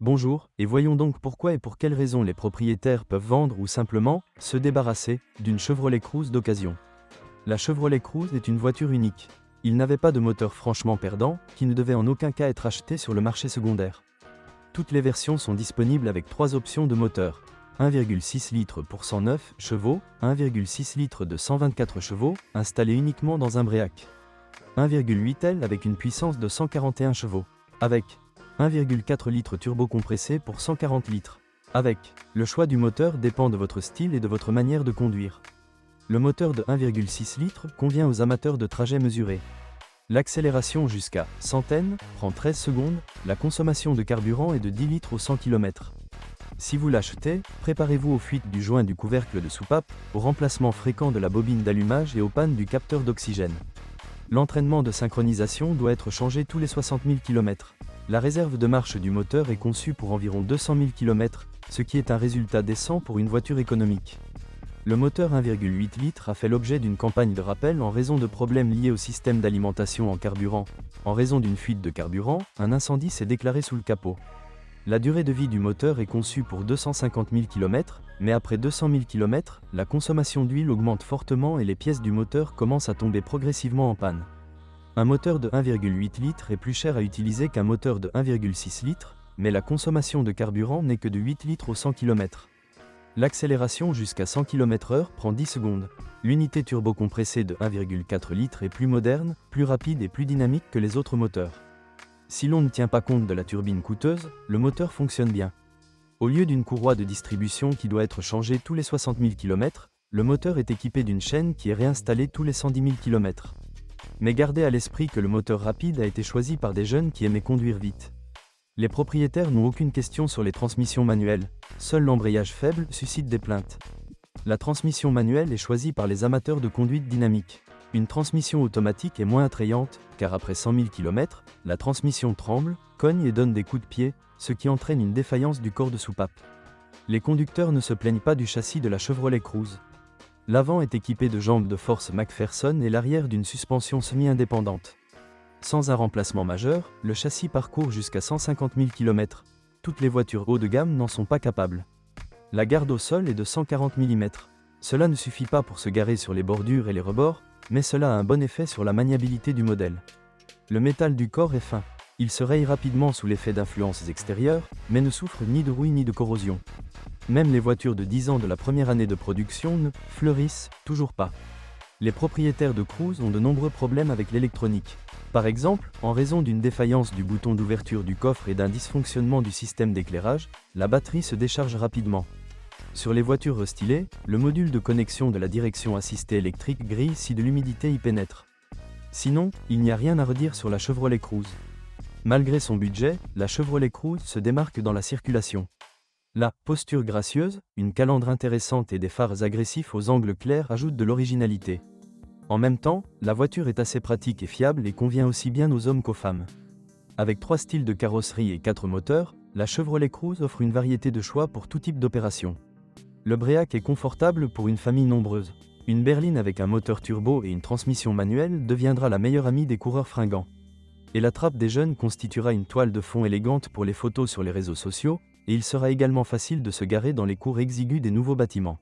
Bonjour, et voyons donc pourquoi et pour quelles raisons les propriétaires peuvent vendre ou simplement se débarrasser d'une Chevrolet Cruze d'occasion. La Chevrolet Cruze est une voiture unique. Il n'avait pas de moteur franchement perdant, qui ne devait en aucun cas être acheté sur le marché secondaire. Toutes les versions sont disponibles avec trois options de moteur. 1,6 litres pour 109 chevaux, 1,6 litres de 124 chevaux, installé uniquement dans un Bréac. 1,8 L avec une puissance de 141 chevaux. Avec 1,4 litres turbo-compressé pour 140 litres. Avec. Le choix du moteur dépend de votre style et de votre manière de conduire. Le moteur de 1,6 litres convient aux amateurs de trajets mesurés. L'accélération jusqu'à centaines prend 13 secondes, la consommation de carburant est de 10 litres au 100 km. Si vous l'achetez, préparez-vous aux fuites du joint du couvercle de soupape, au remplacement fréquent de la bobine d'allumage et aux pannes du capteur d'oxygène. L'entraînement de synchronisation doit être changé tous les 60 000 km. La réserve de marche du moteur est conçue pour environ 200 000 km, ce qui est un résultat décent pour une voiture économique. Le moteur 1,8 litres a fait l'objet d'une campagne de rappel en raison de problèmes liés au système d'alimentation en carburant. En raison d'une fuite de carburant, un incendie s'est déclaré sous le capot. La durée de vie du moteur est conçue pour 250 000 km, mais après 200 000 km, la consommation d'huile augmente fortement et les pièces du moteur commencent à tomber progressivement en panne. Un moteur de 1,8 litres est plus cher à utiliser qu'un moteur de 1,6 litres, mais la consommation de carburant n'est que de 8 litres au 100 km. L'accélération jusqu'à 100 km/h prend 10 secondes. L'unité turbo-compressée de 1,4 litres est plus moderne, plus rapide et plus dynamique que les autres moteurs. Si l'on ne tient pas compte de la turbine coûteuse, le moteur fonctionne bien. Au lieu d'une courroie de distribution qui doit être changée tous les 60 000 km, le moteur est équipé d'une chaîne qui est réinstallée tous les 110 000 km. Mais gardez à l'esprit que le moteur rapide a été choisi par des jeunes qui aimaient conduire vite. Les propriétaires n'ont aucune question sur les transmissions manuelles, seul l'embrayage faible suscite des plaintes. La transmission manuelle est choisie par les amateurs de conduite dynamique. Une transmission automatique est moins attrayante, car après 100 000 km, la transmission tremble, cogne et donne des coups de pied, ce qui entraîne une défaillance du corps de soupape. Les conducteurs ne se plaignent pas du châssis de la Chevrolet Cruze. L'avant est équipé de jambes de force McPherson et l'arrière d'une suspension semi-indépendante. Sans un remplacement majeur, le châssis parcourt jusqu'à 150 000 km. Toutes les voitures haut de gamme n'en sont pas capables. La garde au sol est de 140 mm. Cela ne suffit pas pour se garer sur les bordures et les rebords, mais cela a un bon effet sur la maniabilité du modèle. Le métal du corps est fin. Il se raye rapidement sous l'effet d'influences extérieures, mais ne souffre ni de rouille ni de corrosion. Même les voitures de 10 ans de la première année de production ne fleurissent toujours pas. Les propriétaires de Cruze ont de nombreux problèmes avec l'électronique. Par exemple, en raison d'une défaillance du bouton d'ouverture du coffre et d'un dysfonctionnement du système d'éclairage, la batterie se décharge rapidement. Sur les voitures restylées, le module de connexion de la direction assistée électrique grille si de l'humidité y pénètre. Sinon, il n'y a rien à redire sur la Chevrolet Cruze. Malgré son budget, la Chevrolet Cruze se démarque dans la circulation. La posture gracieuse, une calandre intéressante et des phares agressifs aux angles clairs ajoutent de l'originalité. En même temps, la voiture est assez pratique et fiable et convient aussi bien aux hommes qu'aux femmes. Avec 3 styles de carrosserie et 4 moteurs, la Chevrolet Cruze offre une variété de choix pour tout type d'opération. Le Bréac est confortable pour une famille nombreuse. Une berline avec un moteur turbo et une transmission manuelle deviendra la meilleure amie des coureurs fringants. Et la trappe des jeunes constituera une toile de fond élégante pour les photos sur les réseaux sociaux, et il sera également facile de se garer dans les cours exigus des nouveaux bâtiments.